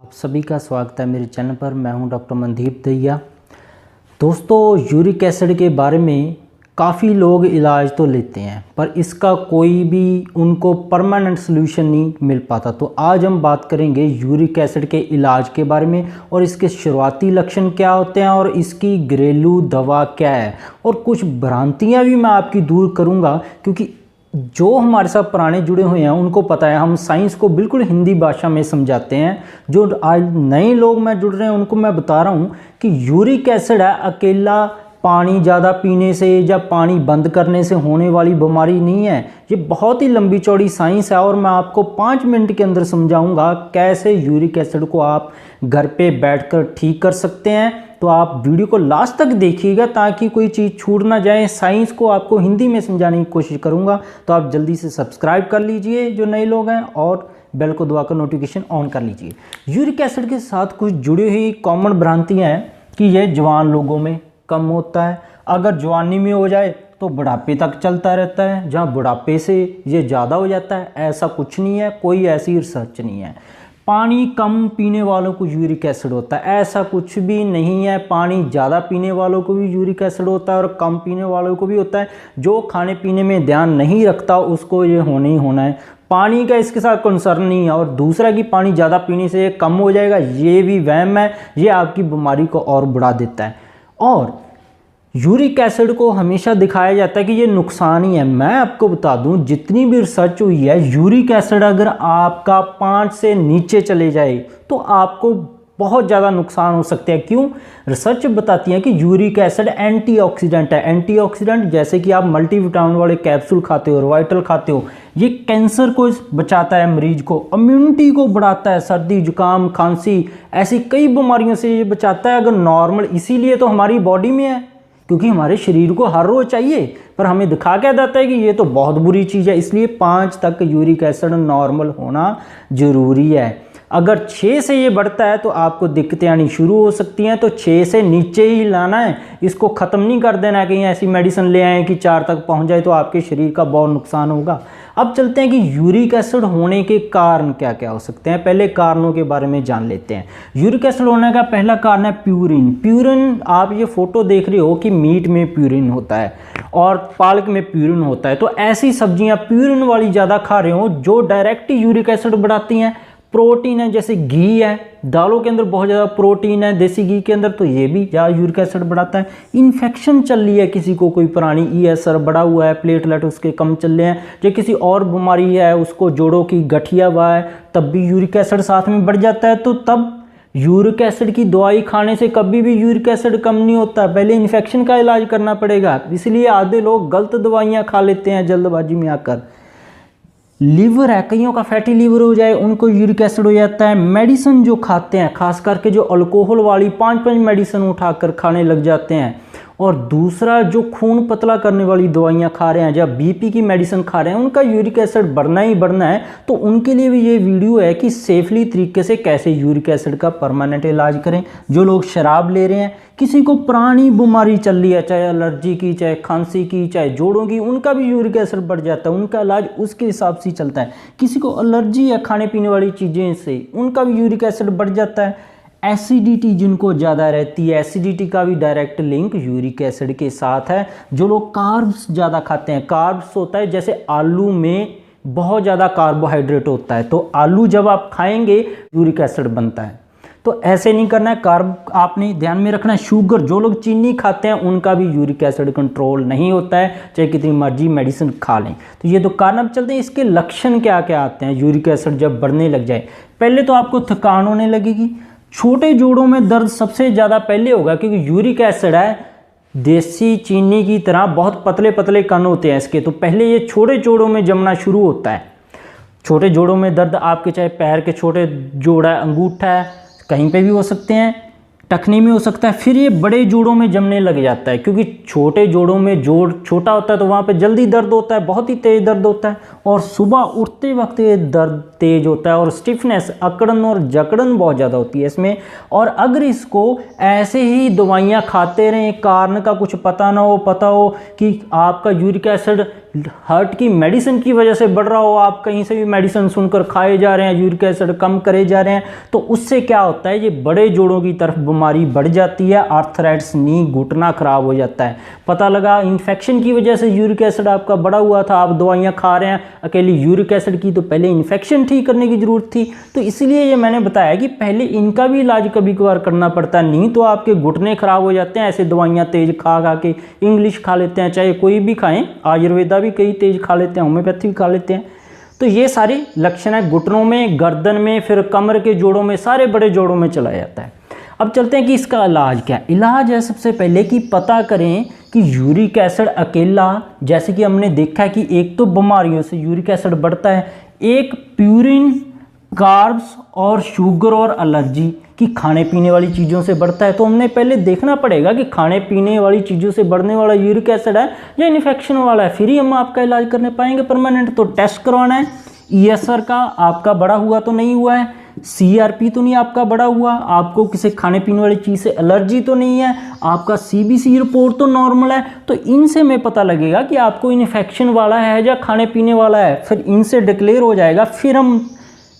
आप सभी का स्वागत है मेरे चैनल पर। मैं हूं डॉक्टर मनदीप दहिया। दोस्तों, यूरिक एसिड के बारे में काफ़ी लोग इलाज तो लेते हैं पर इसका कोई भी उनको परमानेंट सलूशन नहीं मिल पाता। तो आज हम बात करेंगे यूरिक एसिड के इलाज के बारे में और इसके शुरुआती लक्षण क्या होते हैं और इसकी घरेलू दवा क्या है, और कुछ भ्रांतियाँ भी मैं आपकी दूर करूँगा, क्योंकि जो हमारे साथ पुराने जुड़े हुए हैं उनको पता है हम साइंस को बिल्कुल हिंदी भाषा में समझाते हैं। जो आज नए लोग मैं जुड़ रहे हैं उनको मैं बता रहा हूँ कि यूरिक एसिड है अकेला पानी ज़्यादा पीने से या पानी बंद करने से होने वाली बीमारी नहीं है। ये बहुत ही लंबी चौड़ी साइंस है और मैं आपको 5 मिनट के अंदर समझाऊंगा कैसे यूरिक एसिड को आप घर पे बैठकर ठीक कर सकते हैं। तो आप वीडियो को लास्ट तक देखिएगा ताकि कोई चीज़ छूट ना जाए। साइंस को आपको हिंदी में समझाने की कोशिश करूंगा, तो आप जल्दी से सब्सक्राइब कर लीजिए जो नए लोग हैं और बेल को दबाकर नोटिफिकेशन ऑन कर लीजिए। यूरिक एसिड के साथ कुछ जुड़ी हुई कॉमन भ्रांतियाँ हैं कि यह जवान लोगों में कम होता है, अगर जवानी में हो जाए तो बुढ़ापे तक चलता रहता है, जहाँ बुढ़ापे से ये ज़्यादा हो जाता है। ऐसा कुछ नहीं है, कोई ऐसी रिसर्च नहीं है। पानी कम पीने वालों को यूरिक एसिड होता है, ऐसा कुछ भी नहीं है। पानी ज़्यादा पीने वालों को भी यूरिक एसिड होता है और कम पीने वालों को भी होता है। जो खाने पीने में ध्यान नहीं रखता उसको ये होना ही होना है। पानी का इसके साथ कंसर्न नहीं है। और दूसरा कि पानी ज़्यादा पीने से कम हो जाएगा, ये भी वहम है, ये आपकी बीमारी को और बढ़ा देता है। और यूरिक एसिड को हमेशा दिखाया जाता है कि ये नुकसान ही है। मैं आपको बता दूं, जितनी भी रिसर्च हुई है, यूरिक एसिड अगर आपका 5 से नीचे चले जाए तो आपको बहुत ज़्यादा नुकसान हो सकते हैं। क्यों? रिसर्च बताती है कि यूरिक एसिड एंटीऑक्सीडेंट है। एंटीऑक्सीडेंट जैसे कि आप मल्टीविटामिन वाले कैप्सूल खाते हो, वाइटल खाते हो, ये कैंसर को बचाता है, मरीज को इम्यूनिटी को बढ़ाता है, सर्दी जुकाम खांसी ऐसी कई बीमारियों से ये बचाता है। अगर नॉर्मल, इसीलिए तो हमारी बॉडी में है, क्योंकि हमारे शरीर को हर रोज चाहिए, पर हमें दिखा क्या जाता है कि ये तो बहुत बुरी चीज़ है। इसलिए 5 तक यूरिक एसिड नॉर्मल होना जरूरी है। अगर 6 से ये बढ़ता है तो आपको दिक्कतें आनी शुरू हो सकती हैं। तो 6 से नीचे ही लाना है, इसको ख़त्म नहीं कर देना है। कहीं ऐसी मेडिसिन ले आए कि 4 तक पहुंच जाए तो आपके शरीर का बहुत नुकसान होगा। अब चलते हैं कि यूरिक एसिड होने के कारण क्या क्या हो सकते हैं। पहले कारणों के बारे में जान लेते हैं। यूरिक एसिड होने का पहला कारण है प्यूरिन। प्यूरिन, आप ये फोटो देख रहे हो कि मीट में प्यूरिन होता है और पालक में प्यूरिन होता है। तो ऐसी सब्जियां प्यूरिन वाली ज़्यादा खा रहे हो जो डायरेक्ट यूरिक एसिड बढ़ाती हैं। प्रोटीन है, जैसे घी है, दालों के अंदर बहुत ज़्यादा प्रोटीन है, देसी घी के अंदर, तो ये भी ज़्यादा यूरिक एसिड बढ़ाता है। इन्फेक्शन चल रही है किसी को, कोई पुरानी ESR बढ़ा हुआ है, प्लेटलेट उसके कम चल रहे हैं, या किसी और बीमारी है, उसको जोड़ों की गठिया हुआ है, तब भी यूरिक एसिड साथ में बढ़ जाता है। तो तब यूरिक एसिड की दवाई खाने से कभी भी यूरिक एसिड कम नहीं होता, पहले इन्फेक्शन का इलाज करना पड़ेगा। इसलिए आधे लोग गलत दवाइयाँ खा लेते हैं जल्दबाजी में आकर। लीवर है, कईयों का फैटी लीवर हो जाए उनको यूरिक एसिड हो जाता है। मेडिसिन जो खाते हैं, खास करके जो अल्कोहल वाली 5-5 मेडिसिन उठाकर खाने लग जाते हैं। और दूसरा, जो खून पतला करने वाली दवाइयाँ खा रहे हैं, जब BP की मेडिसिन खा रहे हैं, उनका यूरिक एसिड बढ़ना ही बढ़ना है। तो उनके लिए भी ये वीडियो है कि सेफली तरीके से कैसे यूरिक एसिड का परमानेंट इलाज करें। जो लोग शराब ले रहे हैं, किसी को पुरानी बीमारी चल रही है, चाहे एलर्जी की, चाहे खांसी की, चाहे जोड़ों की, उनका भी यूरिक एसिड बढ़ जाता है। उनका इलाज उसके हिसाब से चलता है। किसी को एलर्जी है खाने पीने वाली चीज़ें से, उनका भी यूरिक एसिड बढ़ जाता है। एसिडिटी जिनको ज़्यादा रहती है, एसिडिटी का भी डायरेक्ट लिंक यूरिक एसिड के साथ है। जो लोग कार्ब्स ज़्यादा खाते हैं, कार्ब्स होता है जैसे आलू में बहुत ज़्यादा कार्बोहाइड्रेट होता है, तो आलू जब आप खाएंगे यूरिक एसिड बनता है। तो ऐसे नहीं करना है, कार्ब आपने ध्यान में रखना है। शुगर, जो लोग चीनी खाते हैं उनका भी यूरिक एसिड कंट्रोल नहीं होता है, चाहे कितनी मर्जी मेडिसिन खा लें। तो ये तो कारण। अब चलते हैं इसके लक्षण क्या क्या आते हैं यूरिक एसिड जब बढ़ने लग जाए। पहले तो आपको थकान होने लगेगी, छोटे जोड़ों में दर्द सबसे ज़्यादा पहले होगा, क्योंकि यूरिक एसिड है देसी चीनी की तरह बहुत पतले पतले कण होते हैं इसके, तो पहले ये छोटे जोड़ों में जमना शुरू होता है। छोटे जोड़ों में दर्द आपके चाहे पैर के छोटे जोड़ है, अंगूठा है, कहीं पे भी हो सकते हैं, टखनी में हो सकता है। फिर ये बड़े जोड़ों में जमने लग जाता है, क्योंकि छोटे जोड़ों में जोड़ छोटा होता है तो वहाँ पे जल्दी दर्द होता है, बहुत ही तेज दर्द होता है। और सुबह उठते वक्त ये दर्द तेज होता है और स्टिफनेस, अकड़न और जकड़न बहुत ज़्यादा होती है इसमें। और अगर इसको ऐसे ही दवाइयाँ खाते रहें, कारण का कुछ पता ना हो, पता हो कि आपका यूरिक एसिड हार्ट की मेडिसिन की वजह से बढ़ रहा हो, आप कहीं से भी मेडिसिन सुनकर खाए जा रहे हैं, यूरिक एसिड कम करे जा रहे हैं, तो उससे क्या होता है, ये बड़े जोड़ों की तरफ बीमारी बढ़ जाती है, आर्थराइटिस, नी, घुटना खराब हो जाता है। पता लगा इन्फेक्शन की वजह से यूरिक एसिड आपका बढ़ा हुआ था, आप दवाइयाँ खा रहे हैं अकेली यूरिक एसिड की, तो पहले इन्फेक्शन ठीक करने की ज़रूरत थी। तो इसलिए ये मैंने बताया कि पहले इनका भी इलाज कभी कभार करना पड़ता है, नहीं तो आपके घुटने खराब हो जाते हैं ऐसे दवाइयाँ तेज खा खा के। इंग्लिश खा लेते हैं, चाहे कोई भी खाएं, आयुर्वेदा भी कई तेज खा लेते हैं, होम्योपैथी भी खा लेते हैं। तो ये सारी लक्षण है घुटनों में, गर्दन में, फिर कमर के जोड़ों में, सारे बड़े जोड़ों में चला जाता है। अब चलते हैं कि इसका इलाज क्या है। इलाज है सबसे पहले कि पता करें कि यूरिक एसिड अकेला, जैसे कि हमने देखा है कि एक तो बीमारियों से यूरिक एसिड बढ़ता है, एक प्यूरिन, कार्ब्स और शुगर और एलर्जी की खाने पीने वाली चीज़ों से बढ़ता है। तो हमने पहले देखना पड़ेगा कि खाने पीने वाली चीज़ों से बढ़ने वाला यूरिक एसिड है या इन्फेक्शन वाला है, फिर ही हम आपका इलाज करने पाएंगे परमानेंट। तो टेस्ट करवाना है, ESR का आपका बड़ा हुआ तो नहीं हुआ है, CRP तो नहीं आपका बड़ा हुआ, आपको किसी खाने पीने वाली चीज़ से एलर्जी तो नहीं है, आपका CBC रिपोर्ट तो नॉर्मल है। तो इनसे हमें पता लगेगा कि आपको इन्फेक्शन वाला है या खाने पीने वाला है, फिर इनसे डिक्लेयर हो जाएगा, फिर हम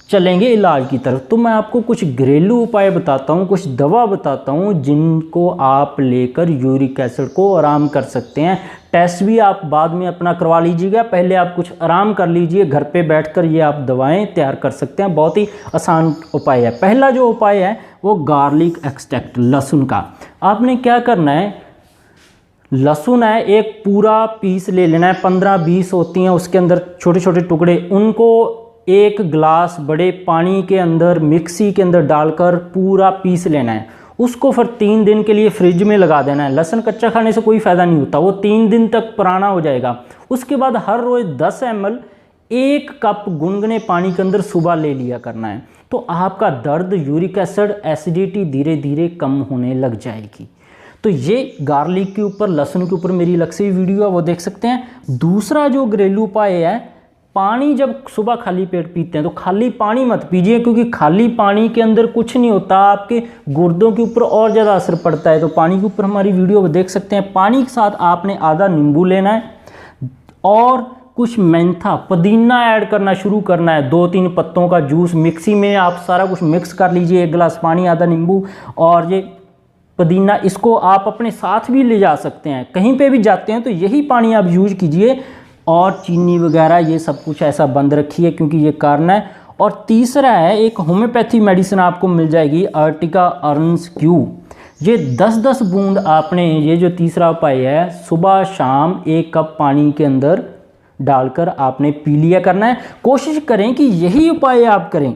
चलेंगे इलाज की तरफ। तो मैं आपको कुछ घरेलू उपाय बताता हूँ, कुछ दवा बताता हूँ जिनको आप लेकर यूरिक एसिड को आराम कर सकते हैं। टेस्ट भी आप बाद में अपना करवा लीजिएगा, पहले आप कुछ आराम कर लीजिए, घर पे बैठकर ये आप दवाएं तैयार कर सकते हैं। बहुत ही आसान उपाय है। पहला जो उपाय है वो गार्लिक एक्सट्रैक्ट, लहसुन का। आपने क्या करना है, लहसुन है एक पूरा पीस ले लेना है, 15-20 होती हैं उसके अंदर छोटे छोटे टुकड़े, उनको एक गिलास बड़े पानी के अंदर मिक्सी के अंदर डालकर पूरा पीस लेना है। उसको फिर 3 दिन के लिए फ्रिज में लगा देना है। लहसुन कच्चा खाने से कोई फ़ायदा नहीं होता, वो 3 दिन तक पुराना हो जाएगा। उसके बाद हर रोज़ 10 ml 1 कप गुनगुने पानी के अंदर सुबह ले लिया करना है। तो आपका दर्द, यूरिक एसिड, एसिडिटी धीरे धीरे कम होने लग जाएगी। तो ये गार्लिक के ऊपर, लहसुन के ऊपर मेरी अलग से वीडियो है, वो देख सकते हैं। दूसरा जो घरेलू उपाय है, पानी जब सुबह खाली पेट पीते हैं तो खाली पानी मत पीजिए, क्योंकि खाली पानी के अंदर कुछ नहीं होता, आपके गुर्दों के ऊपर और ज़्यादा असर पड़ता है। तो पानी के ऊपर हमारी वीडियो देख सकते हैं। पानी के साथ आपने आधा नींबू लेना है और कुछ मेंथा, पुदीना ऐड करना शुरू करना है। 2-3 पत्तों का जूस मिक्सी में आप सारा कुछ मिक्स कर लीजिए, 1 गिलास पानी, आधा नींबू और ये पुदीना, इसको आप अपने साथ भी ले जा सकते हैं। कहीं पे भी जाते हैं तो यही पानी आप यूज कीजिए, और चीनी वगैरह ये सब कुछ ऐसा बंद रखिए, क्योंकि ये कारण है। और तीसरा है, एक होम्योपैथी मेडिसिन आपको मिल जाएगी, अर्टिका अर्न्स क्यू। ये 10-10 बूंद आपने, ये जो तीसरा उपाय है, सुबह शाम 1 कप पानी के अंदर डालकर आपने पी लिया करना है। कोशिश करें कि यही उपाय आप करें,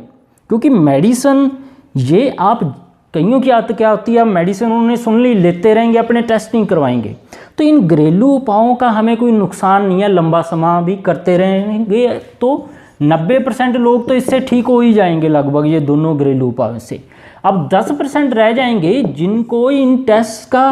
क्योंकि मेडिसिन ये आप, कईयों की आदत क्या होती है, मेडिसिन उन्होंने सुन ली, लेते रहेंगे, अपने टेस्ट नहीं करवाएंगे। तो इन घरेलू उपायों का हमें कोई नुकसान नहीं है, लंबा समय भी करते रहेंगे तो 90% लोग तो इससे ठीक हो ही जाएंगे लगभग, ये दोनों घरेलू उपायों से। अब 10% रह जाएंगे जिनको इन टेस्ट का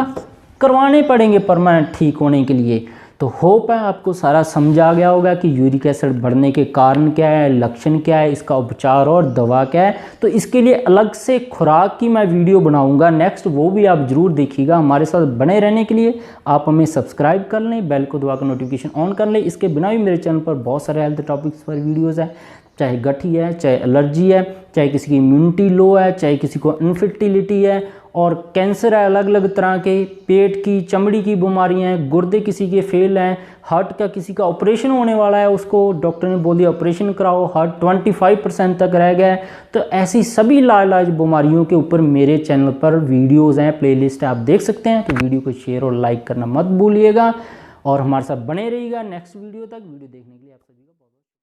करवाने पड़ेंगे परमानेंट ठीक होने के लिए। तो होप है आपको सारा समझ आ गया होगा कि यूरिक एसिड बढ़ने के कारण क्या है, लक्षण क्या है, इसका उपचार और दवा क्या है। तो इसके लिए अलग से खुराक की मैं वीडियो बनाऊंगा नेक्स्ट, वो भी आप ज़रूर देखिएगा। हमारे साथ बने रहने के लिए आप हमें सब्सक्राइब कर लें, बेल को दबाकर नोटिफिकेशन ऑन कर लें। इसके बिना भी मेरे चैनल पर बहुत सारे हेल्थ टॉपिक्स पर वीडियोज़ हैं, चाहे गठी है, चाहे एलर्जी है, चाहे किसी की इम्यूनिटी लो है, चाहे किसी को इनफर्टिलिटी है, और कैंसर है अलग अलग तरह के, पेट की, चमड़ी की बीमारियां हैं, गुर्दे किसी के फेल हैं, हार्ट का किसी का ऑपरेशन होने वाला है, उसको डॉक्टर ने बोल दिया ऑपरेशन कराओ, हार्ट 25% तक रह गया है। तो ऐसी सभी लाइलाज बीमारियों के ऊपर मेरे चैनल पर वीडियोज़ हैं, प्लेलिस्ट है, आप देख सकते हैं। तो वीडियो को शेयर और लाइक करना मत भूलिएगा और हमारे साथ बने रहिएगा नेक्स्ट वीडियो तक। वीडियो देखने के लिए आप सभी का बहुत